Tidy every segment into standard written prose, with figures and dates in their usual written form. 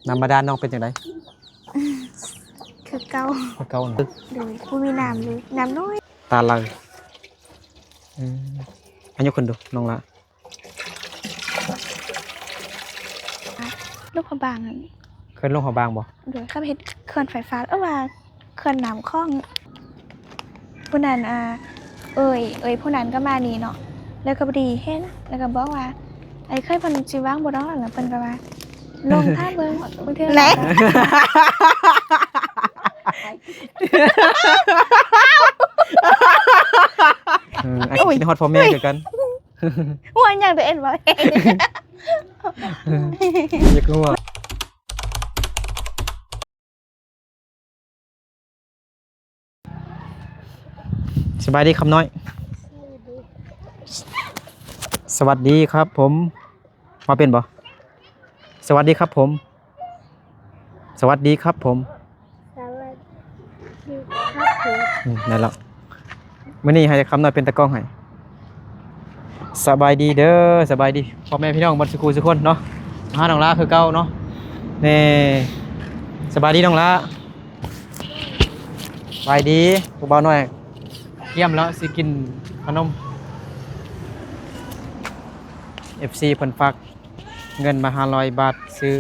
น้ำบาดาลน้องเป็นจังไดคือเก่าเก่าเลยผู้มีน้ำเลยน้ำน้อยตาลังอันยกคนดูน้องละลูกพบางนั่นเคยลงหัวบางบ่โดยเข้าไปเฮ็ดเขื่อนไฟฟ้าว่าเขื่อนน้ำคลองผู้นั้นเอ่ยผู้นั้นก็มานี่เนาะแล้วก็พอดีเห็นแล้วก็บอกว่าไอ้เคยเพิ่นสิวางบ่ดอกแล้วเพิ่นก็ว่าลงท่าเบิ่งเทื่อไหนไอ้คิดฮอดพ่อแม่คือกันว่าอย่างตัวเองบ่เองอยากรู้ว่าสบายดีคำน้อยสวัสดีครับผมมาเป็นบ่สวัสดีครับผมสวัสดีครับผมนั่นแล้วมื้อนี้ให้คำน้อยเป็นตะกล้องให้สบายดีเด้อสบายดีพ่อแม่พี่น้องบัดสุขุสุกคนเนาะหาน้องลาคือเก่าเนาะนี่สบายดีน้องลาสบายดีผู้บ่าวน้อยเยี่ยมแล้วสิกินขนม FC เพิ่นฝากเงินมา500 บาทซื้อ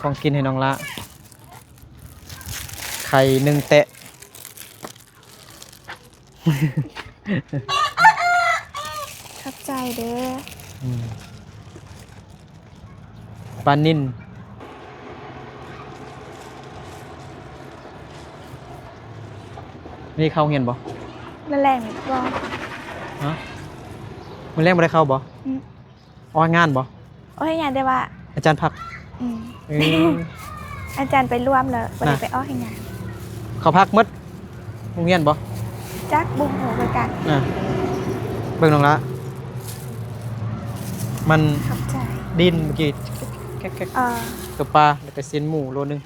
ของกินให้น้องละไข่1แตะขอบใจเด้อปลานิ่นนี่เข้าเงียนบ่นั่นแหละบ่ฮะมื้อแรกบ่ได้เข้าบ่ออกงานบ่โอ้ยงานได้ว่าอาจารย์พักอาจารย์ไปร่วมแล้วบ่ได้ไปอ้อให้งานเขาพักหมดโรงเรียนบ่จักบุ้งโหไปกันเบิ่งน้องละมันดินเมื่อกี้แก๊กตัวปลาแล้วก็เส้นหมูโลนึง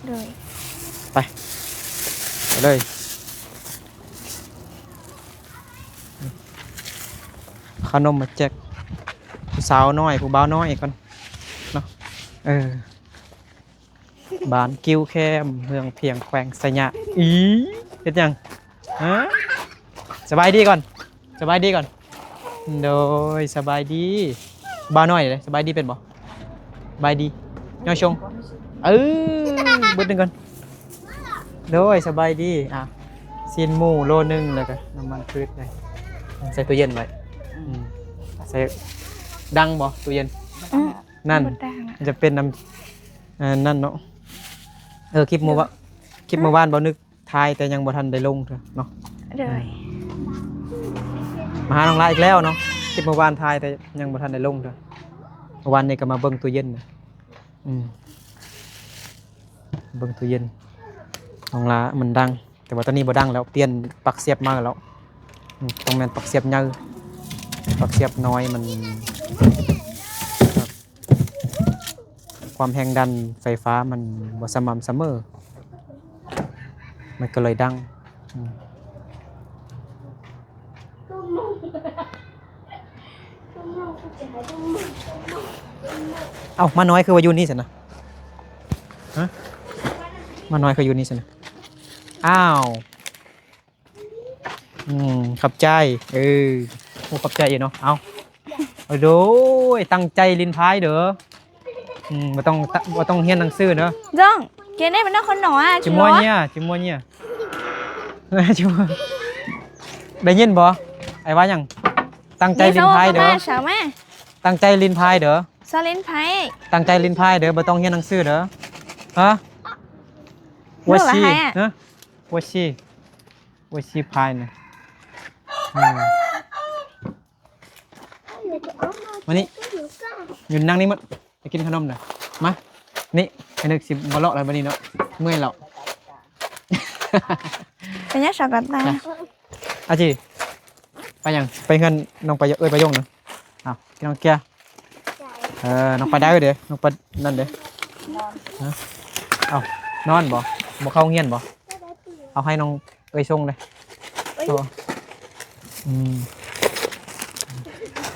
เลยไปเลยขนมมาแจกผู้สาวน้อยผู้บ่าวน้อยก่อนเนาะบ้านกิ้วแคมเมืองเพียงแขวงสะยะเฮ็ดยังฮะสบายดีก่อนสบายดีก่อนโดยสบายดีบ่าวน้อยเลยสบายดีเป็นบ่สบายดีย่อชงบึ้ดนึงก่อนโดยสบายดีซีนหมูโลนึงแล้วก็น้ำมันพืชเลยใส่ตู้เย็นไว้ใส่ดังบ่ตู้เย็นนั่นจะเป็นน้ำนั่นเนาะคลิปเมื่อวานบ่นึกทายแต่ยังบ่ทันได้ลงเนาะมาหาน้องลาอีกแล้วเนาะคลิปเมื่อวานทายแต่ยังบ่ทันได้ลงเมื่อวานนี้ก็มาเบิ่งตู้เย็นนะเบิ่งตู้เย็นน้องลามันดังแต่ว่าตอนนี้บ่ดังแล้วเปลี่ยนปลั๊กเสียบมาแล้วต้องแม่นปลั๊กเสียบใหญ่ปลั๊กเสียบน้อยมันความแรงดันไฟฟ้ามันบ่สม่ำเสมอมันก็เลยดังมาน้อยคือว่าอยู่นี่สินะฮะมาน้อยคืออยู่นี่สินะขับใจขับใจอยู่เนาะโดยตั้งใจลินพายเด้อบ่ต้องเรียนหนังสือเด้อจ้องเกณฑ์ได้มันต้องคนหนอจิมัวเนี่ยจิมัวได้ยินบ่ไอ้ว่าหยังตั้งใจลินพายเด้อตั้งใจลินพายเด้อซาลินไพตั้งใจลินพายเด้อบ่ต้องเรียนหนังสือเด้อฮะวัชีนะวัชีพายนะมานี่อยู่นั่งนี่มั้งไปกินขนมหน่อยมานี่ไอ้นึกสิมาเลาะอะไรมานี่เนาะเมื่อยแล้วเป็นยังสกัดตาอาจีไปยังไปเงินน้องไปไปยงหนึ่งพี่น้องเกียร์น้องไปได้เด้อน้องไปนั่นเด้อนอนบ่เข้าเงียนบ่เอาให้น้องส่งเลย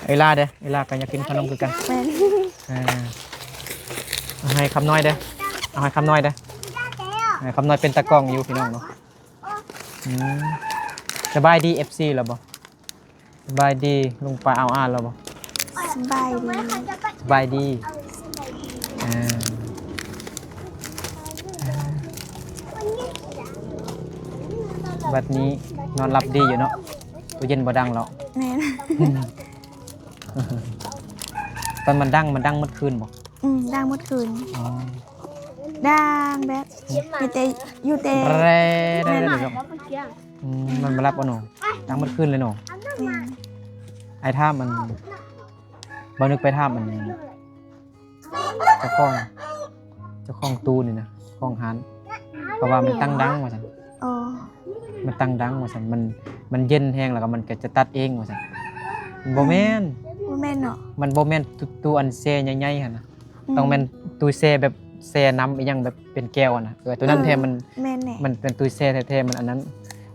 เอล่าเด้อเอล่ากันอยากกินขนมคือกัน เอาให้คำน้อยเด้อเอาให้คำน้อยเด้อให้คำน้อยเป็นตะกล้องอยู่พี่น้องเนาะอืมสบายดี FC แล้วบ่สบายดีลุงปลาเอาอ่านแล้วบ่ สบายดี สบายดีอ่าบัดนี้นอนหลับดีอยู่เนาะตัวเย็นบ่ดังหรอก แม่น ตอนมันดังเมื่อคืนบ่ ดังหมดคืน อ๋อ ดังแบบอยู่แต่ แร่ได้เลยเนาะมันมารับบ่หนอดังเมื่อคืนเลยเนาะ แม่น ไอ้ท่ามันบ่นึกไปท่ามันเจ้าของตู้นี่นะของหานเพราะว่ามันตั้งดังว่าซั่น อ๋อ มันตั้งดังว่าซั่นมันเย็นแฮงแล้วก็มันก็จะตัดเองว่าซั่นบ่แม่น บ่แม่นเนาะ มันบ่แม่นตู้อันแซ่ใหญ่ๆหั่นน่ะต้องแม่นตู้แซ่แบบแซ่น้ำอีหยังแบบเป็นแก้วอ่ะนะตัวนั้นแท้มัน แม่นแน่ มันเป็นตู้แช่แท้ๆมันอันนั้น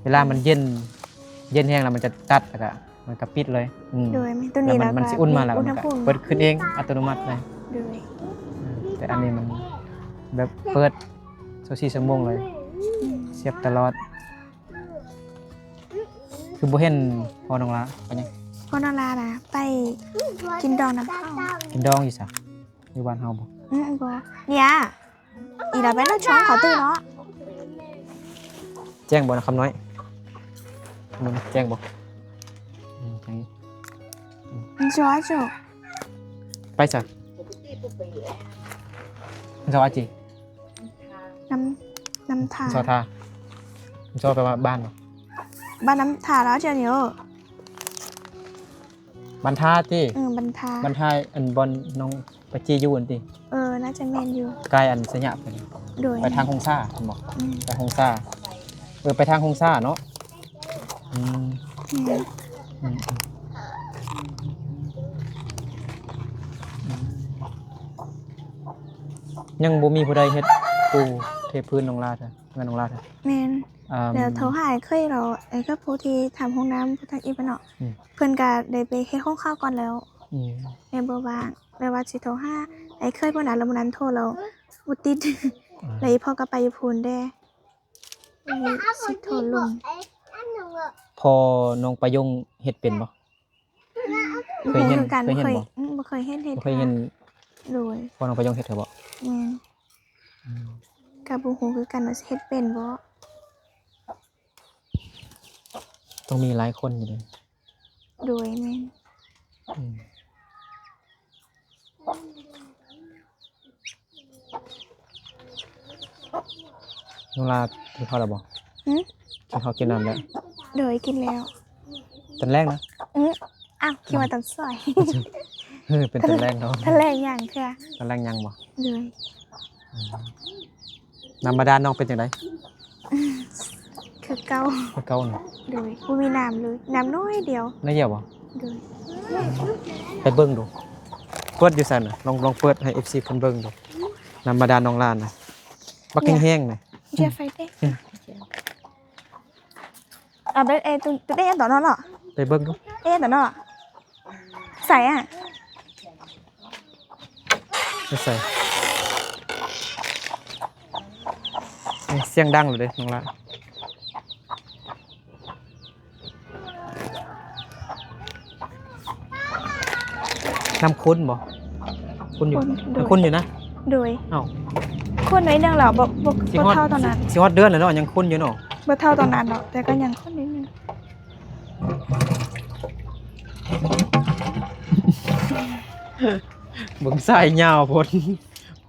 เวลามันเย็นแห้งแล้วมันจะตัดแล้วก็มันก็ปิดเลยโดยตัว แล้ นี้ วมั แล้ว มันสิอุ่นมาแล้ว อุ มั ณห นก็ ภูมิ เปิดขึ้นเองอัตโนมัติเลย โดย แต่อันนี้มันแบบเปิด24ชั่วโมงเลย เสียบตลอด คือบ่เห็นพอน้องละไปยัง พอนอนลานะไปกินดองน้ำข้าว กินดองอยู่ซะอยู่บ้านเฮาบ่ บ่เนี่ยอีดาไปแล้วช่องขอตื่นเนาะ แจ้งบ่นะคำน้อยมันแจ้งบ่แจ้ง มันจ้อยจ้ะ ไปจ้ะสวัสดี น้ำถา สวัสดีชอบไปว่าบ้านบ่ บ้านน้ำถาแล้วเจ้าเนี่ย บ้านท่าติ บันทา บ้านท่าอันบอนน้องไปจีอยู่อันติ น่าจะแมนอยู่ ใกล้อันสยามไป โดย ไปทางฮงซ่าผมบอกไปฮงซ่าไปทางฮงซ่าเนาะอืมอืมยังบ่มีผู้ใดเฮ็ดปูเทพื้นน้องลาดอ่ะเงินน้องลาดอ่ะ แมนเดี๋ยวโทรหาเคยเราไอ้ก็ผู้ที่ทำห้องน้ำผู้ทางอีปะเนาะเพิ่นก็ได้ไปเฮ็ดห้องข้าวก่อนแล้วแม่บ่ว่างแม่ว่าสิโทรหาไอ้เคยบ่นั้นแล้วมื้อนั้นโทรแล้วบ่ติดเลยพ่อก็ไปอยู่พูนแด้สิโทรลง พอน้องประยงเฮ็ดเป็นบ่เคยเห็น กัน เคยเห็นบ่ บ่เคยเห็น เคยเห็น โดย พอน้องประยงเฮ็ดเถอะบ่ แม่นก็บ่ฮู้คือกันว่าสิเฮ็ดเป็นบ่ ต้องมีหลายคนอยู่เลย โดยแม่น น้องลากินข้าวแล้วบ่กินข้าวกินน้ำแล้ว โดยกินแล้ว ตอนแรกนะ อ้าวคิดว่าตอนสวย เป็นตอนแรกเนาะ ทะเลอย่างเถื่อ ตอนแรกยังบ่ โดย น้ำบาดาลน้องเป็นจังได คือเก่า คือเก่าน่ะ โดยบ่มีน้ำเลยน้ำน้อยเดียว ได้เหี่ยวบ่ โดย ไปเบิ่งดูเปิดอยู่ซั่นน่ะลองเปิดให้ FC เพิ่นเบิ่งดูน้ำบาดาลน้องลานน่ะบักแห้งๆน่ะ เจียไฟเด้เอาไปตัวเด้ต่อเนาะ ไปเบิ่งดู ต่อเนาะใส่อ่ะ ไปใส่เสียงดังเลยเด้น้องลานน้ำข้นบ่ข้นอยู่น้ำข้นอยู่นะ โดย เอ้า คนน้อยนึงเหรอบ่ สิฮอด เท่าตอนนั้น สิฮอดเดือนแล้วเนาะยังข้นอยู่เนาะ บ่เท่าตอนนั้นหรอกแต่ก็ยังคนนิดนึง เบิ่งสายยาวพ้น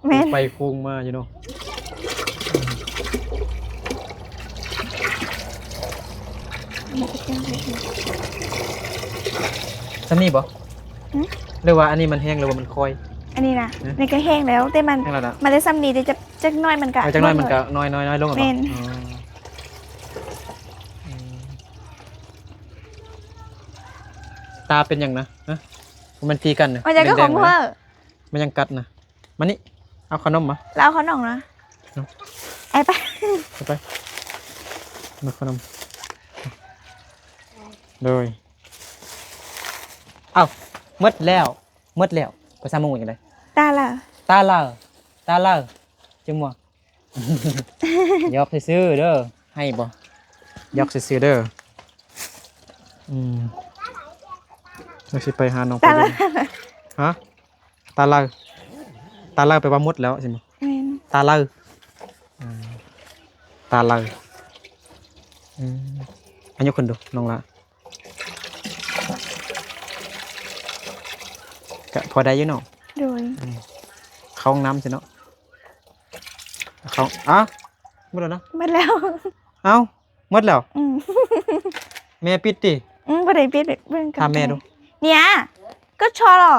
แม่น ไปโค้งมาอยู่เนาะซันนี่บ่เรียกว่าอันนี้มันแห้งหรือว่ามันคอย อันนี้นะนี่ก็แห้งแล้วแต่มัน แห้งแล้วนะ มันได้ซ้ำนี้แต่จะจักหน้อยมันก็ เอาจักหน้อยมันก็น้อยลงอ่ะ แม่น ตาเป็นหยังนะฮะมันตีกันนะ มันจะก็ของ แด เพ้ ๆ อ นะมันยังกัดนะมานี่เอาขนมมา แล้วเขาหน่องนะไอ้ไป เอาไปมาขนมโดยเอ้าหมดแล้วไปซ้ำมึงอีกเลย ตาล่ะ ตาลา ตาล่าจังหวะ ยอกซื้อเด้อให้บ่ยอกซื้อเด้อเราสิไปหาน้องไปดูฮะตาล่าไปว่าหมดแล้วใช่ไหม แม่น ตาล่าตาล่าอันยกคนดูน้องละก็พอได้อยู่เนาะ โดย เข้าห้องน้ำใช่เนาะเขาหมดแล้วเนาะ หมดแล้ว เอ้าหมดแล้ว แม่ปิดดิ บ่ได้เปลี่ยนเบิ่งกัน ถามแม่ดู เนี่ยก็ชอหรอ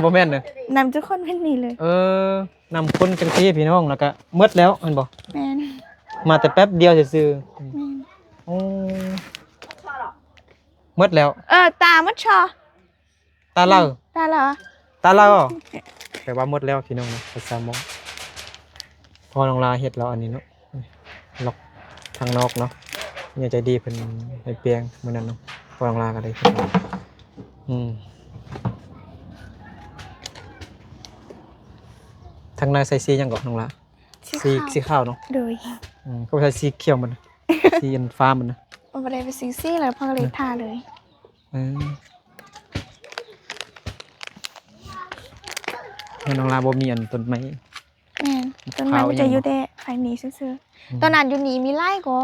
บ่แม่นเด้อน ำทุกคนเป็นนี่เลย นำคนจังซี่พี่น้องแล้วก็หมดแล้วแม่นบ่ แม่น มาแต่แป๊บเดียวซื่อ แม่น ๆโอ้หมดแล้ว ตามันชอ ตาเล่า ตาเหรอ ตาเล่าแปลว่าหมดแล้วพี่น้องนะภาษามงพอน้องลาเฮ็ดแล้วอันนี้เนาะล็อกทางนอกเนาะเนี่ยใจดีเพิ่นให้เปียงมื้อนั้นเนาะพอน้องลาก็ได้เฮ็ดแล้วทางในใส่สีหยังก่อนน้องลาสีขาวเนาะ โดย ก็ใช้สีเขียวมัน สีอันฟ้ามันนะ มันบ่ได้ไปซิงซี่แล้วพ่อก็เลยทาเลย น้องลาบ่มีอันต้นไม้ แม่นต้นไม้มันจะอยู่แต่ภายในซื่อๆตอนนั้นอยู่นี่มีไร่ก็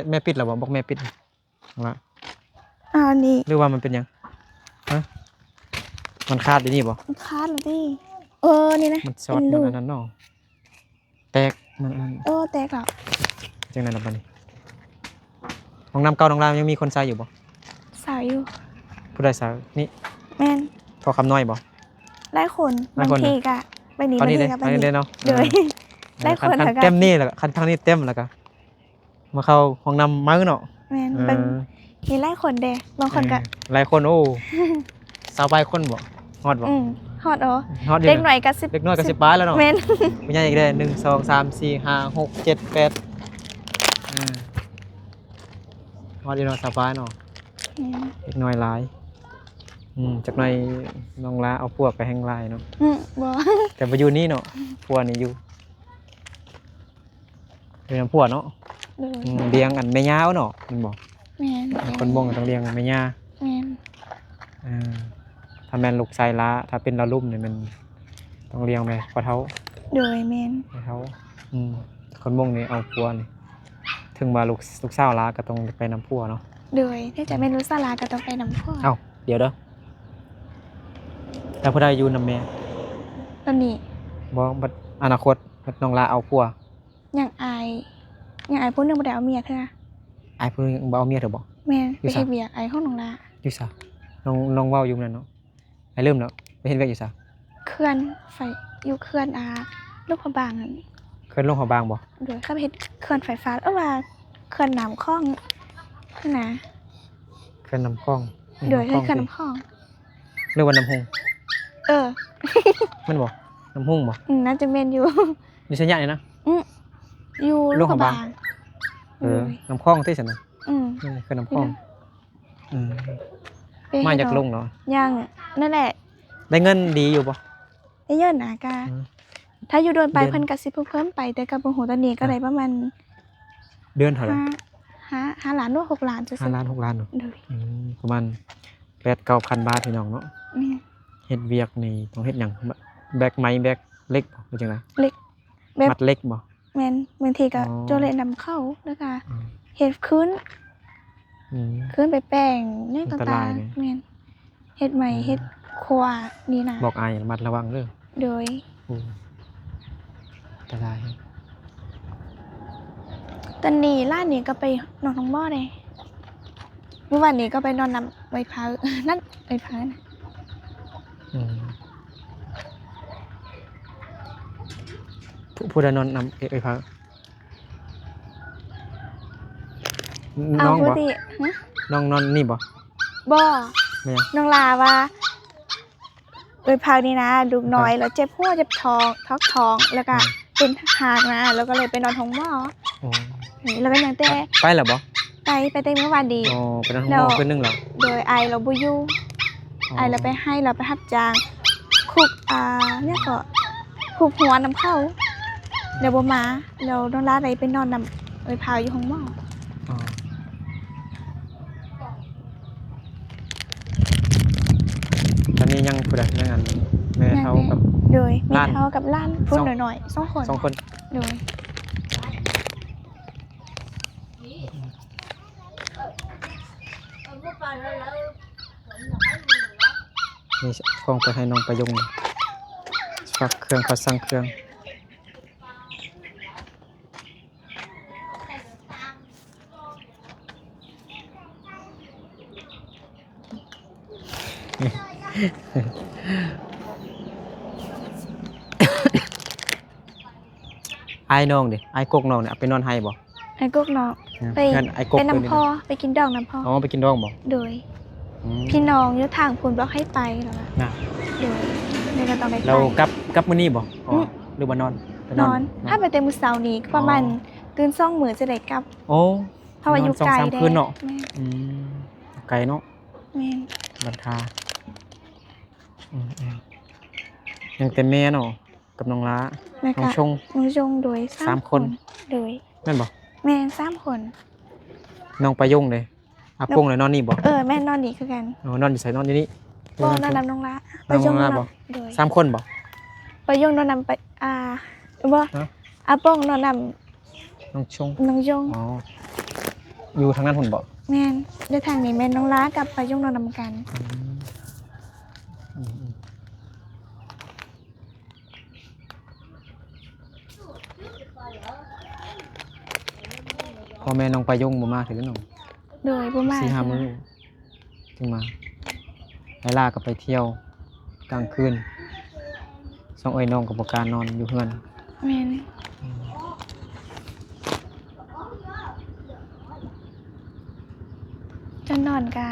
แม่ปิดแล้วบ่บอกแม่ปิดน้องลา นี่ หรือว่ามันเป็นหยังฮะมันคาดอยู่นี่บ่ มันคาดแล้วดินี่นะ มันช็อตมันอันนั้นเนาะแตกมันอัน แตกแล้ว จังนั้นล่ะบัดนี้ห้องน้ำเก่าน้องลายังมีคนใช้อยู่บ่ สาวอยู่ ผู้ใดใช้นี่ แม่น พอคำน้อยบ่ ไล่คนบางทีก็ไปนี่ ตอนนี้ บาง เด้ ทีก็ไป ตอนนี้ นี่ เด้เนาะ โดย ไล่คน คัน แล้วก็ เต็มนี่แล้วก็คันทางนี้เต็มแล้วก็มาเข้าห้องน้ำมื้อเนาะ แม่นบางมีไล่คนเด้บางคนก็ หลายคนโอ้สาวไปคนบ่ฮอดบ่ ฮอดฮอดอยู่ เด็กหน่อยก็10 เด็กน้อยก็10ปลายแล้วเนาะ แม่น ไม่ใช่อีกได้1 2 3 4 5 6 7 8ฮอดอยู่เนาะสาวปลายเนาะเด็กน้อยหลายจักหน่อยน้องลาเอาพวกไปแห่งลายเนาะ บ่ แต่บ่อยู่นี่เนาะพวกนี่อยู่เป็นพวกเนาะเลี้ยงอันแม่ย่าเนาะมันบอก แม่น คนบ่งต้องเลี้ยงแม่ย่า แม่น ถ้าแม่นลูกชายละถ้าเป็นละลุ่มนี่มันต้องเลี้ยงไปพอเท่า โดยแม่น พอเท่าคนบ่งนี่เอาพัวนี่ถึงมาลูกสาวละก็ต้องไปนำพัวเนาะ โดยถ้าจะไม่รู้ศาลาก็ต้องไปนำพ่อ เอ้าเดี๋ยวเด้อแล้วผู้ใดอยู่นำแม่ ตอนนี้ บ่บัดอนาคตบัดน้องลาเอาพัว ยังอายพูดเรื่องบ่ได้เอาเมียเธอ อ้ายเพิ่นบ่เอาเมียเถอะบ่ แม่น อยู่ ไป ซะ เฮ็ดเวียกไอ้ห้องน้องลา อยู่ซะน้องเว้าอยู่นั่นเนาะไปเริ่มแล้วไปเฮ็ดเวียกอยู่ซะ เขื่อนไฟอยู่เขื่อนลูกพระบางนั่น เคยลงหัวบางบ่ โดยเข้าไปเฮ็ดเขื่อนไฟฟ้าว่าเขื่อนน้ำคลองนะ เคยนำคลอง โดยให้เขื่อนน้ำคลอง เรียกว่าน้ำหง มันบ่น้ำหงบ่ น่าจะแม่นอยู่ อยู่ชัยยะนี่นะ อยู่ลูกพระบาง น้ำคลองที่ซั่นน่ะ เคยน้ำคลอง ไป มา ให้ จาก น้ ล อง เนาะ ยังนั่นแหละ ได้เงินดีอยู่บ่ ได้เยอะนะกะถ้าอยู่โดนไป เดือน เพิ่นก็สิเพิ่มไปแต่กับบ่ฮู้ตอนนี้ก็ได้ประมาณ เดือนเท่าไหร่ 5ล้านหรือ6ล้านซื่อ 5 ล้าน6 ล้านเนาะ โดย ประมาณ 8-9,000 บาทพี่น้องเนาะ แม่ เฮ็ดเวียกนี่ต้องเฮ็ดหยังแบกไม้แบกเล็กบ่เป็นจังได๋ เล็กแบบ มัดเล็กบ่ แม่นบางทีก็ อ๋อ โจเลนำเข้าแล้วก็เฮ็ดคืน อืม คืนไปแป้งเนี่ย อันต ต่าร าง ยเนี่ย ๆแม่นเฮ็ดใหม่เฮ็ดครัวนี่นะ บอกอายระมัดระวังเด้อ โดย อันตราย ตอนนี้ร้านนี้ก็ไปนอนท้องบ่อเลยเมื่อวานนี้ก็ไปนอนนำไว้พัก นั่นไว้พักนะ ผู้ใดนอนนำไอ้พัก เอา น้อง พู บ่ ดิฮะ น้องนอนนี่บ่ บ่ แม่น น้องลาว่าไว้พักนี่นะลูกน้อยแล้วเจ็บหัวเจ็บท้องท้องแล้วก็เป็นหากนะแล้วก็เลยไปนอนท้องบ่อ อ๋อ แล้วก็ยังแต่ ไปแล้วบ่ ไปแต่เมื่อวานดี อ๋อไปนอนห้อง แล้ว หมอคืนนึงเหรอ โดยไอเราบ่อยู่ไอเราไปให้เราไปรับจ้างค คุกเนี่ยก็คุกหัวน้ำเข้าเดี๋ยวบ่มาเดี๋ยวน้องลาได้ไปนอนนำเอ้ยพาวอยู่ห้องหมอ อ๋อตอนนี้ยังผู้ใดยังอันแม่เฒ่ากับ โดยมี ล้าน เท้ากับล้านพูด สอง หน่อยๆ2 คน 2 คน โดย นี่ของไปให้น้องประยงฝากเครื่องเขาสั่งเครื่อง ไอ้น้องดิไอ้กกน้องเนี่ยเอาไปนอนให้บ่ ไอ้กุ๊กเนาะไป งั้นไอ้กก ไป ตัวนี้ น้ำพอไปกินดองน้ำพอ อ๋อไปกินดองบ่ โดย อืม พี่น้องอยู่ทางพูนบอกให้ไปเหรอ น่ะ โดยในก็ต้องได้ไป เรากลับมื้อนี้บ่อ๋อหรือว่านอนไป นอนถ้าไปเต็มมือเสาร์นี้ก็ประมาณตื่น2 มื้อจะได้กลับ โอ้ เพราะว่าอยู่ไกล นน2-3 เด้ คืนเนาะ แม่ อืมไกลเนาะ แม่น บัดทาอืมยังแต่แม่เนาะกับน้องล้า แล้ว น้อ ก็ งชง น้องจงโดย สามคน โดย แม่นบ่ แม่น3 คน น้องประยงเลยอาปงเลยนอนนี่บ่ แม่นอนนี่คือกัน อ๋อนอนอยู่ไสนอนอยู่นี่ บ่นอนนำน้องละไป น้อง ยง ละ นอน บ่ นำโดย 3 คนบ่ ไปยงนอนนำไปบ่ ฮะ อาป้องนอนน น้องชง ำน้องยง อ๋ออยู่ทางนั้นหุ่นบ่ แม่นในทางนี้แม่นน้องล้ากับไปยงนอนนำกัน อืมพ่อแม่น้องประยงบ่มาถึงน้อง โดยบ่มา 4-5 มื้อถึงมาไล่ล่าก็ไปเที่ยวกลางคืนสองเอ้ยน้องก็บ่กล้านอนอยู่เฮือน แม่นจะนอนกา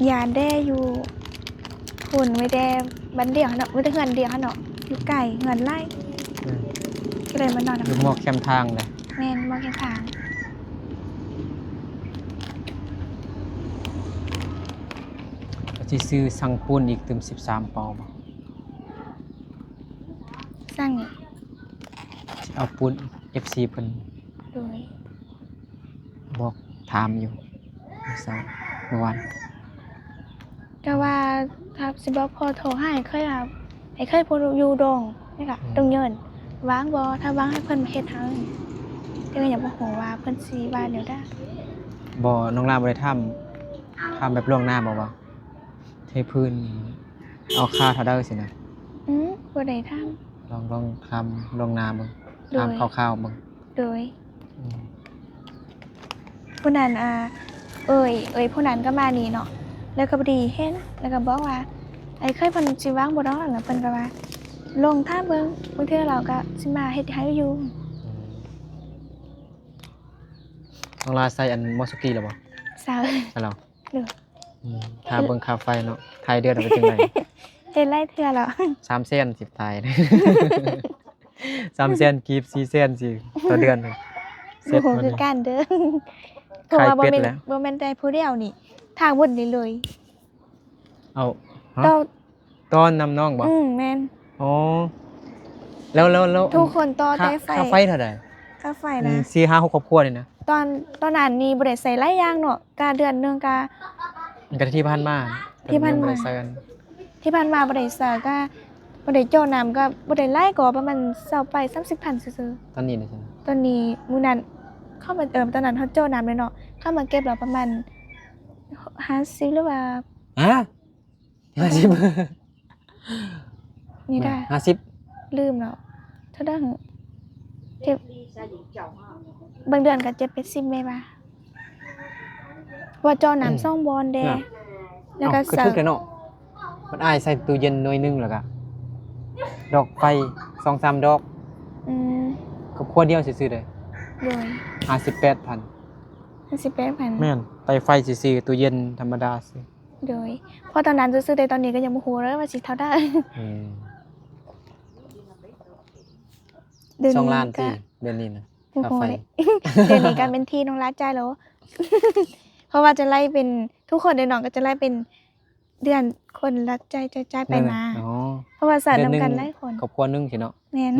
ยาแด้อยู่หุ่นไว้แด้บันเดียวหั่นเนาะไว้แต่เฮือนเดียวหั่นเนาะอยู่ไก่เฮือนไร่ก็เลยมานอน อยู่ นำ หมอกแคมทางเลย แม่นมาแค่ทาง ก็สิซื้อสังปูนอีกตึม13 ปอบ่ สร้าง สิเอาปูน FC เพิ่น โดย บอกถามอยู่เมื่อวาน ก็ว่าถ้าสิบอกพอโทรให้เคยว่าให้เคยพูดอยู่ดงนี่ค่ะดงเยินวางบ่ถ้าวางให้เพิ่นมาเฮ็ดให้แต่ก็อย่าบ่ฮู้ว่าเพิ่นสิว่าเดี๋ยวได้ บ่น้องลาบ่ได้ทำแบบล่วงหน้าบ่ว่าเทพื้นเอาค่าเท่าใดสินะ บ่ได้ทำ ลองทำล่วงหน้าเบิ่ง โดย ทำคร่าวๆเบิ่ง โดย อืม ผู้นั้นเอ่ยผู้นั้นก็มานี่เนาะแล้วก็พอดีเห็นแล้วก็บอกว่าไอ้เคยเพิ่นสิวางบ่ดอกแล้วเพิ่นก็ว่าลงท่าเบิ่งบางเทื่อเราก็สิมาเฮ็ดให้อยู่ น้องลาใส่อันมอสุกี้แล้วบ่ สาว ใช่แล้ว เด้อ ค่าเบิ่งค่าไฟเนาะทายเดือนเอาไปจังได๋ เฮ็ดหลายเทื่อแล้ว 3เซนสิตาย 3เซนกีบ4เซนสิต่อเดือนนี่เสร็ โอ้ จ โห มัน คือ นี่ การเด้อเพราะว่าบ่ ไข่เป็ แม่ ด น แล้ว บ่แม่นแต่ผู้เดียวนี่ทางหมดนี่เลย เอาฮะ เต้า ต้อนนำน้องบ่ แม่น อ๋อแล้ว ทุกคนต่อ ค่า แต่ไฟ ค่าไฟเท่าใด ค่าไฟนะ 4-5-6 ครอบครัวนี่นะ ตอนนั้นนี่บ่ได้ใส่หลายอย่างเนาะกะเดือนหนึงกะ มันก็ที่ผ่านมา ที่ผ่านมา บ่ได้ใส่กัน ที่ผ่านมาบ่ได้ใส่ก็บ่ได้เจ้าน้ำก็บ่ได้หลายก็ประมาณ20ไป30พันซื่อ ตอนนี้นะใช่ไหม ๆตอนนี้มื้อนั้นเข้ามาตอนนั้นเฮาเจ้าน้ำเลยเนาะเข้ามาเก็บแล้วประมาณ50หรือว่า ฮะ50 นี่ได้ 50 ลืมแล้วเท่าใดหึเจ็บบางเดือนก็เจ็บเป็น10แม่ว่าว่าเจ้าน้ำซ่องบอลแดแล้วก็ คือ เสิ ทุ ร์ ก ฟ เลยเนาะมันอายใส่ตู้เย็นหน่วยหนึงแล้วก็ดอกไฟ 2-3 ดอก อืม กับครัวเดียวซื่อๆเลย โดย 58,000 58,000 แม่นไฟซื่อๆตู้เย็นธรรมดาซื่อ โดยเพราะตอนนั้นซื้อๆแต่ตอนนี้ก็ยังบ่ฮู้เลยว่าสิเท่าใด เดือน 2 นี้ ล้าน ก็ ที่เดือนนี้นะ โอ้ ค่า โห ไฟ เลยเดือนนี้ก็เป็นที่น้องรักใจแล้ว เพราะว่าจะไล่เป็นทุกคนเดือนน้องก็จะไล่เป็นเดือนคนรักใจไปมา อ๋อ เพราะว่าสาน เดือนห นำ นึ่ง กันหลายคน ครอบครัวหนึงสิเนาะ แม่น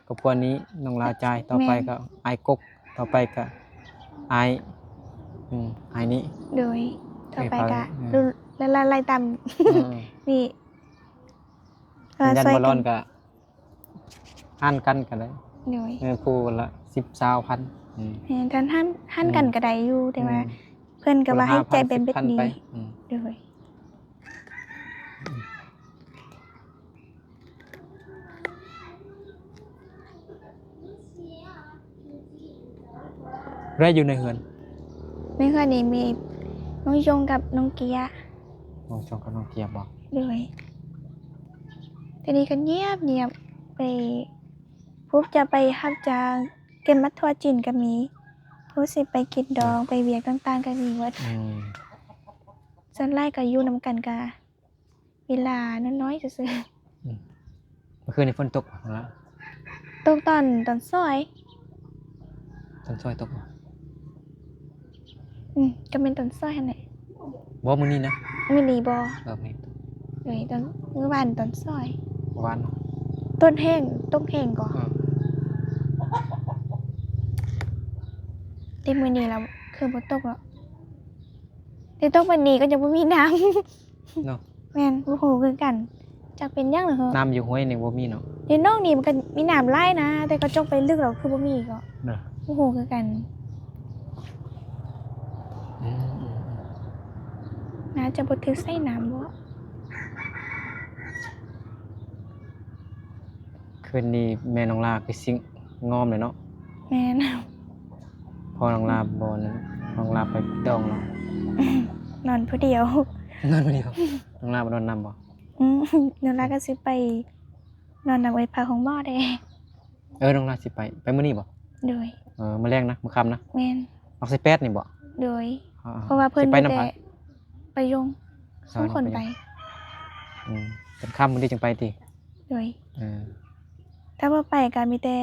ครอบครัวนี้น้องลาจ่ายต่อไป แม่น ก็อายกกต่อไปก็อายอายนี้ โดยต่อไปก็ เออ ไล่ตาม นี่ ยัน ช่วย บ่ร้ กั อน นก็หันกันก็ได้ โดย ผู้ละ10-20พัน แม่นท่านหันกันก็ได้อยู่แต่ว่า อืม เพิ่นก็ว่าให้ใจเป็น 10,000 แบบนี้ ไป โดย ได้อยู่ในเฮือน ในเฮือนนี่มีน้องยงกับน้องเกียร์ น้องจองกับน้องเกียบบ่ เลยทีนี้ก็เงียบไปพบจะไปฮับจะเก็บมัดทัวจีนก็มีพบสิไปกินดองไปเวียกต่างๆก็มีหมด ส่วนไล่ก็อยู่นำกันกะเวลาน้อยๆซื่อ เมื่อคืนนี้ฝนตกบ่แล้ว ๆตกตอนซอย ตอนซอยตกบ่ ก็เป็นตอนซอยหั่นแหละ บ่มื้อนี้นะ มื้อนี้บ่ มื้อนี้ เลยตอนมื้อวานตอนซอย เมื่อวานเนาะ ต้นแห้งก่อนแต่มื้อนี้แล้วคือบ่ตกหรอกแต่ตกวันนี้ก็ยังบ่มีน้ำ เนาะ แม่นบ่ฮู้คือกันจักเป็นหยังเหรอเหรอ น้ำอยู่ห้วยนี่บ่มีเนาะ เดี๋ยวน้องนี่มันก็มีน้ำไหลนะ แต่ก็จกไปลึกแล้วคือบ่มีก็ เนาะ บ่ฮู้คือกันน่าจะบ่ถึกใส่น้ำบ่ คืนนี้แม่น้องลาคือสิงงอมเลยเนาะ แม่น พอน้องลาบ่นั้นน้องลาไปดองเนาะ นอนผู้เดียว นอนบ่ดีครับน้องลาบ่นอนนำบ่ หนูลาก็สิไปนอนนำไว้พาของหม้อได้ น้องลาสิไปมื้อนี้บ่ โดย มื้อแรงนะมื้อค่ำนะ แม่น ออกสิ8นี่บ่ โดย เพราะว่าเพิ่น สิไป มี นำ แต่ ไผ ไปยงสองคนไป เป็นค่ำมื้อนี้จังไปติ โดย เออ ถ้าบ่ไปก็มีแต่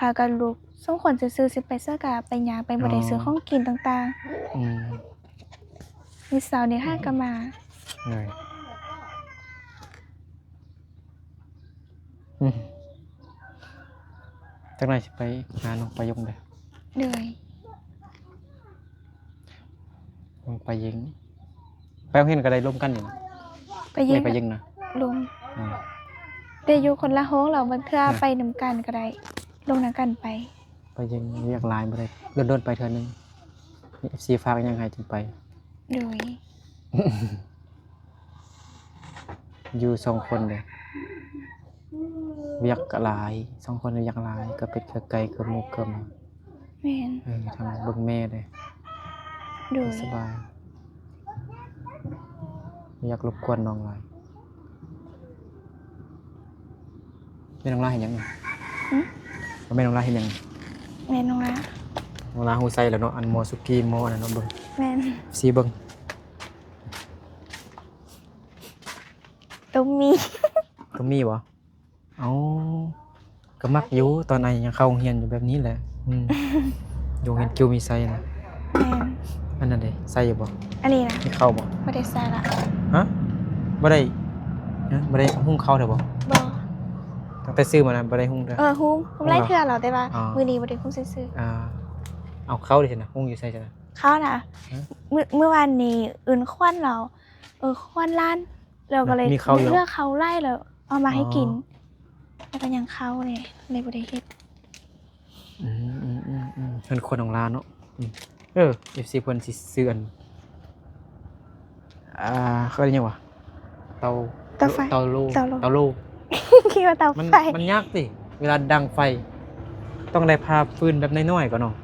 พากันลูกสองคนซื่อๆสิไปเสื้อกะไปหยังไปบ่ได้ซื้อของกินต่าง อืม ๆมีสาวนี่ห้าก็มา เลยจังไหนสิไปหาน้องไปยงเด้อ โดย น้องไปยิงไปเห็นก็ได้ร่วมกันอยู่นะ ไปยิง ไม่ไปยิงนะ ลง อืม แต่อยู่คนละห้องเราบางเทื่อไปนำกันก็ได้ลงนำกันไป ไปยิงเรียกลายบ่ได้โดนๆไปเทื่อนึงมี FC ฝากยังให้จึงไป โดย อยู่2คนเลยเวียกก็หลาย2คนเวียกหลายก็เป็ดก็ไก่ก็หมูก็หมา แม่น ทางเบิ่งแม่เลย โดย สบายอยากรบกวนน้องหลายแม่น้องลาเห็นยังแม่น้องลาเห็นยัง แม่นน้องละ น้องลาฮู้ใส่แล้วเนาะอันโมสุกี้โมอันนั้นเนาะเบิ่ง แม่น สีเบิ่ง ต้องมี ก็มีบ่เอ้าก็มักอยู่ตอนยังเข้าโรงเรียนอยู่แบบนี้แหละอยู่โรงเรียนกิวมีไส้นะ แม่น อันนั้นเด้ใส่อยู่บ่ อันนี้นะ มีเข้าบ่ บ่ได้ใส่ละ ฮะบ่ได้บ่ได้หุงข้าวเด้อบ่ บ่ ตั้งแต่ซื้อมานะบ่ได้หุงเด้อ ฮุ้งไล่เทื่อเราแต่ว่า อ๋อ มื้อนี้บ่ได้ฮุ้งซื่อ เอาเข้าดินะหุงอยู่ใส่จ้ะ ๆเขาน่ะ ฮะ เมื่อวานนี้อื่นควันเราควันร้านเราก็เลย มีข้าวอยู่ เลือกเขาไล่แล้วเอามาให้กินแล้วก็ยังเข้าเลยบ่ได้เฮ็ด เพิ่นคนของร้านเนาะFC เพิ่นสิซื้ออันเขาเรียกหยังวะเตา เตาไฟ เตาโล เตาโล เตาโล คิดว่าเตา มัน ไฟ มันยากสิเวลาดังไฟ ต้องได้พาฟืนแบบน้อยๆก่อนเนาะ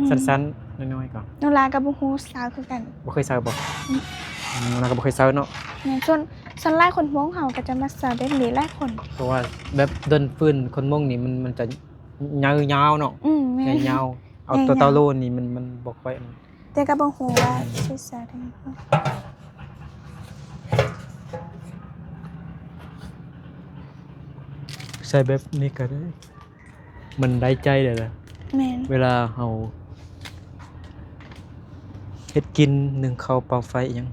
สั้นๆน้อยๆก่อน น้องลากับบ่ฮู้สาวคือกัน บ่เคยใส่บ่เราก็บ่เคยใส่เนาะ แม่นส่วนหลายคนมองเฮาก็จะมาสาวได้หลายหลายคน เพราะว่าแบบดนฟืนคนมงนี่มันจะยาวๆเนาะ แม่น ยาวๆเอายาวๆ ตัวเตาโลนี่มันบ่ค่อย แต่ก็บ่ฮู้ว่าสิสาวได้บ่ ใส่แบบนี้ก็ได้มันได้ใจเลยล่ะ แม่น เวลาเฮาเฮ็ดกินนึ่งข้าวเป่าไฟอิหยัง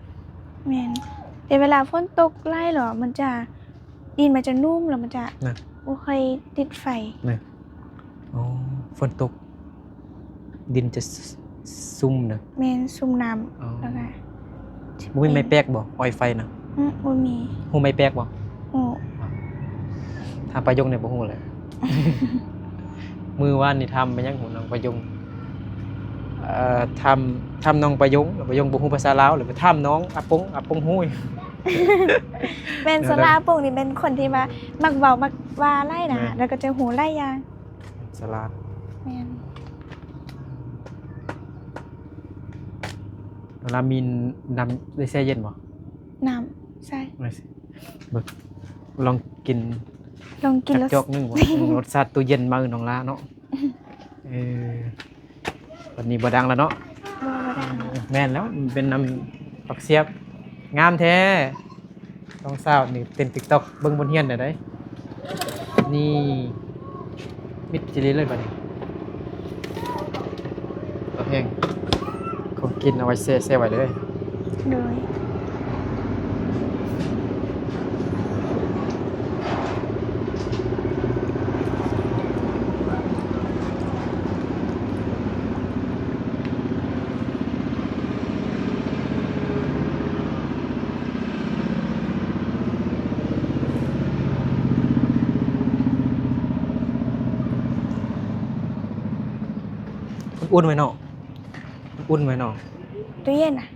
แม่นแต่เวลาฝนตกไล่เหรอมันจะ ดินมันจะนุ่มแล้วมันจะ นะ บ่ค่อยติดไฟ นี่อ๋อฝนตก ดินจะซุ่มนะ แม่นซุ่มน้ อ๋อ ำแล้วก็ บ่มีไม้แป๊กบ่ออยไฟนะ บ่มี ฮู้ไม้แป๊กบ่ โอ้ ถ้าประยงเนี่ยบ่ฮู้เลย มือว่านนี่ทำไปยังหูน้องประยงทำน้องประยงบ่ฮู้ภาษาลาวหรือไปทำน้องอาปงฮู้ย แม่นสลาปงนี่เป็นคนที่ว่ามักเว้ามักว่าไล่นะ แม่น แล้วก็จะหูไล่อย่าง สลาด แม่น เวลามีน้ำได้แช่เย็นบ่ น้ำใช่ ไม่สิเบิ่งลองกิน ลองกิน จัก แล้ว จอกหนึงบ่ รสชาติตู้เย็นมาน้องลาเนาะเออวันนี้บ่ดังแล้วเนาะ บ่ได้ แม่นแล้วมันเป็นน้ำปักเสียบงามแท้ต้องสาวนี่เต้น TikTok เบิ่งบนเฮียนได้นี่มิดจิริเลยบัดนี้ตัวแห้งของกินเอาไว้แช่ไว้เลย โดยอุ่นไว้เนาะอุ่นไว้เนาะ ตู้เย็นน่ะ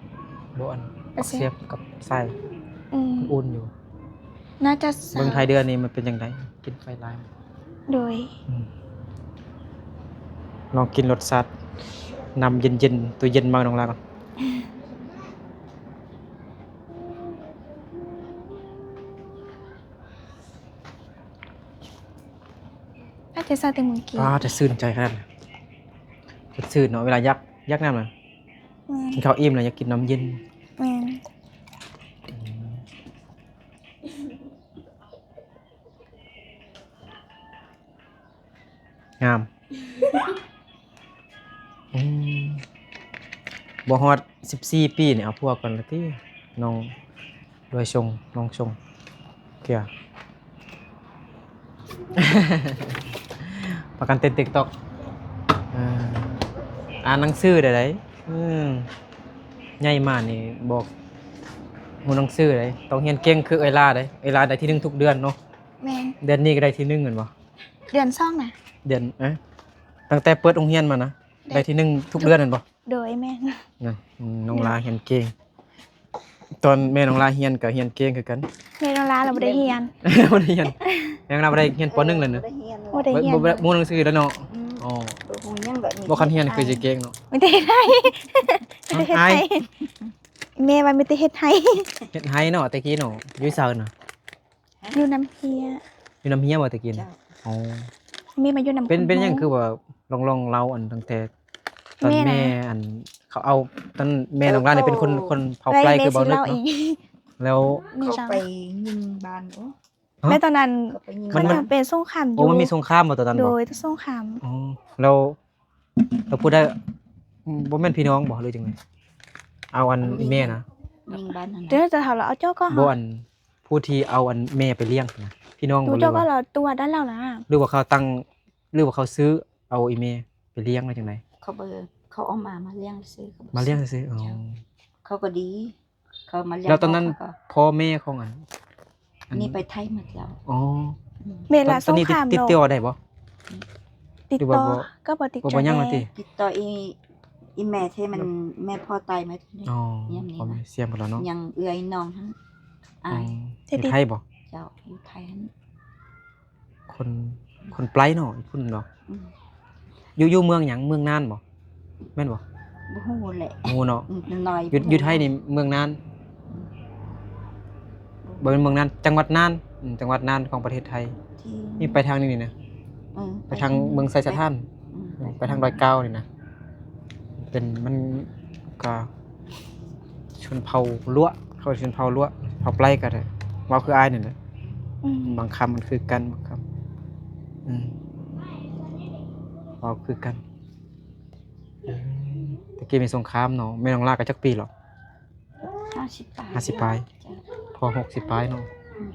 บ่อัน เอาเสียบ เสียบกับไส้ อุ่นอยู่ น่าจะ เมืองไทยเดือนนี้มันเป็นจังไดกินไฟลาย โดย ลองกินรสชาติน้ำเย็นๆตัวเย็นมาน้องลาก่อน น่าจะซาเต็มมือกี้ จะซื่นใจขนาดนั้นจะซื่นเนาะเวลายักน้ำน่ะ แม่น กินข้าวอิ่มแล้วอยากกินน้ำเย็น แม่น งามอืมบ่ฮอด14 ปีเนี่ยเอาพวกกันละติน้องรวยชงน้องชงเกี่ย ประกันเต้น TikTok อ่านหนังสือได้ไดใหญ่มานี่บอกหมู่หนังสือได้ต้องเรียนเก่งคือเวลาได้เวลาได้ที่ 1ทุกเดือนเนาะ แม่น เดือนนี้ก็ได้ที่1เหมือนบ่ เดือนซ่องน่ะ เดือนตั้งแต่เปิดโรงเรียนมานะได้ที่1ทุกเดือนนั่นบ่ โดยแม่น นั่นน้องลาเรียนเก่งตอนแม่น้องลาเรียนก็เรียนเก่งคือกัน แม่นลาเราบ่ได้เรียน บ่ได้เรียนแม่น้องลาบ่ได้เรียนป .1 เลยเนาะ บ่ได้เรียน บ่หมู่หนังสือแล้วเนาะอ๋อบ่คันเรียนคือสิเก่งเนาะ ไม่ได้เฮ็ดให้ไม่ได้เฮ็ดให้แม่ว่าไม่ได้เฮ็ดให้ เฮ็ดไห้เนาะตะกี้เนาะอยู่ไสเนาะ อยู่น้ำเฮีย อยู่น้ำเฮียบ่ตะกี้น่ะอ๋อ แม่มาอยู่น้ำ เป็นหยังคือว่าลองเล่าอันตั้งแต่ตอนแม่อันเขาเอาตอนแม่น้องลาเนี่ยเป็นคนเผาไกลคือบ่นึก เนาะ เนาะแล้ว นี่ เขา จัง ไปยิงบ้านโอ้ ฮะ แม่ตอนนั้น เขาไปยิง เขาจะเป็นสงครามอ โอ้ ยู่ มันมีสงครามบ่ตอนนั้น โด บ่ ยสงคราม อ๋อเราพูดได้บ่แม่นพี่น้องบ่หรือจังไดเอาอันแม่นะ ยิงบ้านนั่น เดี๋ยวจะถามเราเอาเจ้าก็ บ่อันผู้ที่เอาอันแม่ไปเลี้ยงนะพี่น้อง ดู บ่หรื เจ้า อ ก็ ว่า เราตัวด้านเรานะ หรือว่าเขาตั้งหรือว่าเขาซื้อเอาอีแม่ไปเลี้ยงไว้จังได เขาไปเขาเอามาเลี้ยงซื้อข มาเลี้ยงซื่อๆอ๋อ เขาก็ดี เขามาเลี้ยง แล้วตอนนั้น เขาก็ พ่อแม่ของอัน นี่ไปไทยหมดแล้ว อ๋อ เวลา ต ส อน ง นี้ คราม ติด เรา ต่อได้บ่ ติด หรือว่า ต่อ บ่ ก็บ่ติด บ่ ต่อ ยังว่าติ ติดต่ออีแม่ที่มันแม่พ่อตายไหมทีนี้ อ๋อ ยังนี่ พ่อแม่ นะ เสียมกันแล้วเนาะ ยังเอื้อยน้องทั้ง อ๋อ อาย อยู่ไทยบ่ เจ้าอยู่ไทยทั้ง คนไกลเนาะอีพุ่นเนาะ อืม อยู่เมืองหยังเมืองน่านบ่แม่นบ่ บ่ฮู้แหละ โอ้เนาะ น้อย อยู่ไทยนี่เมืองน่านบ่เป็นเมืองน่านจังหวัดน่านจังหวัดน่านของประเทศไทย ที่ นี่ไปทางนี้นี่นะ เออ ไปทางเมืองไซสะท่าน อืม ไปทางดอยเก้านี่นะเป็นมันก็ชนเผ่าล้วเขาชนเผ่าล้วเผ่าไพร่ก็ได้เว้าคืออ้ายนี่แหละ อืม บางคำมันคือกันบางคำเว้าคือกันตะกี้มีสงครามเนาะแม่น้องลาก็จักปีหรอก 50 ปลาย 50ปลาย จ้ะ พอ60ปลายเนาะ อืม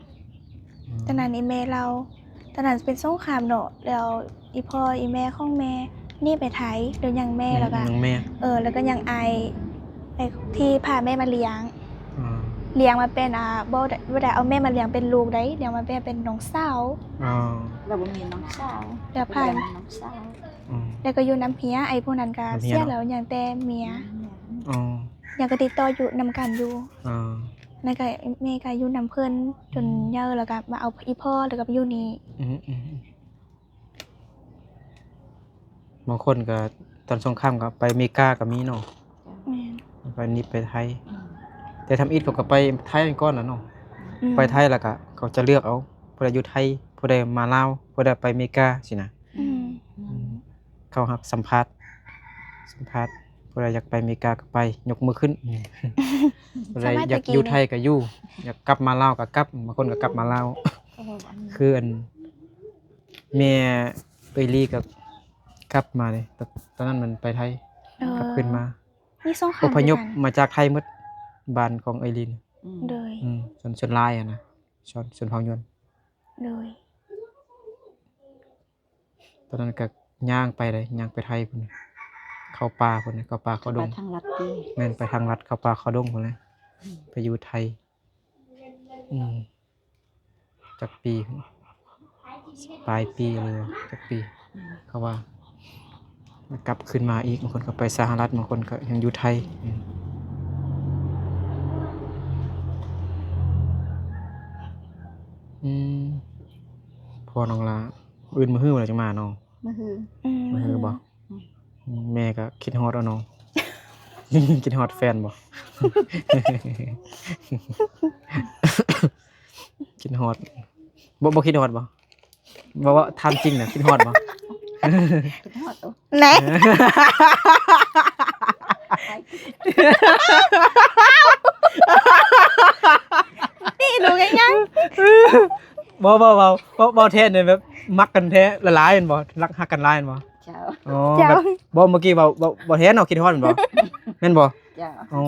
อืม ตอนนั้นอีแม่เราตอนนั้นเป็นสงครามเนาะแล้วอีพ่ออีแม่ของแม่นี่ไปไทยเดี๋ยวยังแม่แล้วก็ น้องแม่ แล้วก็ยังไอที่พาแม่มาเลี้ยง อ่า เลี้ยงมาเป็นบ่ได้เอาแม่มาเลี้ยงเป็นลูกได้เลี้ยงมาเป็นน้องสาว อ๋อ เราบ่มีน้องสาว แล้วพา เราน้องสาว อืม แล้วก็อยู่น้ำเฮียไอ้พวกนั้นก็ น้ำเฮีย เสีย เนาะ แล้วอย่างแต่เมีย อ๋อ ยังก็ติดต่ออยู่นำกันอยู่ อ่า นั่นก็แม่ก็อยู่นำเพิ่นจนเยอะแล้วก็มาเอาอีพ่อแล้วก็มาอยู่นี่ บางคนก็ตอนสงครามก็ไปอเมริกาก็มีเนาะ แม่น ไปนี่ไปไทย แต่ทำอิฐเขาก็ไปไทยก่อนน่ะเนาะ อืม ไปไทยแล้วก็เขาจะเลือกเอาผู้ใดอยู่ไทยผู้ใดมาลาวผู้ใดไปอเมริกาสินะ อืม เขาครับสัมภาษณ์ผู้ใดอยากไปอเมริกาก็ไปยกมือขึ้นผู้ใดอยากอยู่ไทยก็อยู่อยากกลับมาลาวก็กลับบางคนก็กลับมาลาวคืออันแม่เอยลีก็กลับมาเลยตอนนั้นมันไปไทยกลับขึ้นมา นี่สงค อ ราม พยพ ด้วยกัน มาจากไทยหมดบ้านของเอยลีน โดย ชนลายอะนะชนเผ่ายวน โดย ตอนนั้นก็ย่างไปเลยย่างไปไทยพุ่นน่ะเข้าป่าพุ่นน่ะเข้าป่าเข้าด ไป ง ทางลัดดี แม่นไปทางลัดเข้าป่าเข้าดงพุ่นเลยไปอยู่ไทยจากปีปลายปีเลยจากปี เขาว่าแล้วกลับขึ้นมาอีกบางคนก็ไปสหรัฐบางคนก็ยังอยู่ไทยพอน้องลาอื่นมาฮื้ออะไรจังมาน้อง มือฮือ มาฮื้อบ่แม่ก็คิดฮอดเอาน้อง คิดฮอดแฟนบ่ คิดฮอดบ่คิดฮอดบ่บ่ว่าทำจริงน่ะคิดฮอดบ่ คิดฮอดโอ้ ไหน นี่ดูง่าย บ่แท้เนี่ยแบบมักกันแท้ละลายแม่นบ่รักฮักกันหลายแม่นบ่ เจ้า อ๋อแบบบ่เมื่อกี้บ่แท้เนาะคิดฮอดแม่นบ่แม่นบ่ เจ้า อ๋อ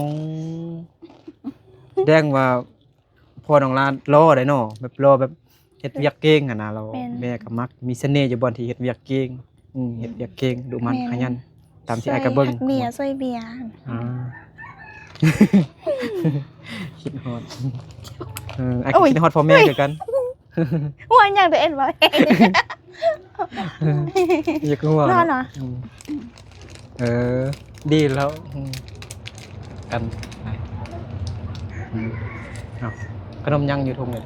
แดงว่าพ่อน้องลารอได้เนาะแบบรอแบบเฮ็ดเวียกเก่งหั่นน่ะเราแม่ก็มักมีเสน่ห์อยู่บ่ที่เฮ็ดเวียกเก่งเฮ็ดเวียกเก่งดูมันขยันตามที่อ้ายก็เบิ่ง เมียซอยเมีย อ่า คิดฮอดไอ้ก็คิดฮอดพ่อแม่คือกัน ว่าอย่างตัวเอ็นบ่เอง อยากรู้ว่าน อนเหรอ ดีแล้วกันเอาขนมยังอยู่ทุ่งเลย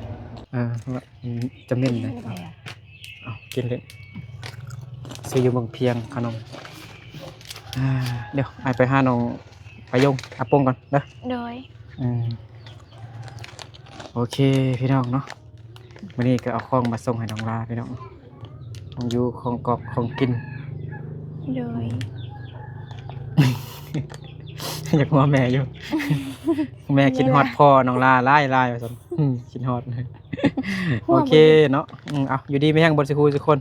จำเนียนเลยเอากินเลยซื้ออยู่เมืองเพียงขนมเดี๋ยวไอไปหาน้องไปยงอาปงก่อนนะ โดย โอเคพี่น้องเนาะวันนี้ก็เอาของมาส่งให้น้องลาพี่น้องของอยู่ของกอกของกิน โดย อยากว่าแม่อยู่ แม่คิดฮอดพ่อน้องลาไล่ว่าซั่นคิดฮอดโอเคเนาะเอาอยู่ดีไม่แห้งบนสิคูทุกคน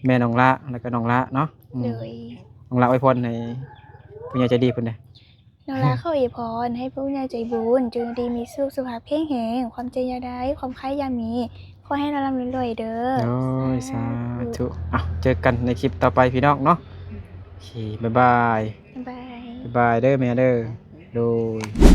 แม่น้องลาแล้วก็น้องลาเนาะ โดย น้องลาอวยพรให้ผู้ใหญ่ใจดีเพิ่นเด้ นราเข้าอีพรให้ผู้ใหญ่ใจบุญจงดีมีสุขภาพแข็งแรงความเจริญยาได้ความไข้ยามีขอให้เราร่ำรวยเด้อ โอ้ยสาธุเจอกันในคลิปต่อไปพี่น้องเนาะโอเคบ๊ายบาย บ๊ายบาย บ๊ายบายเด้อแม่เด้อโดย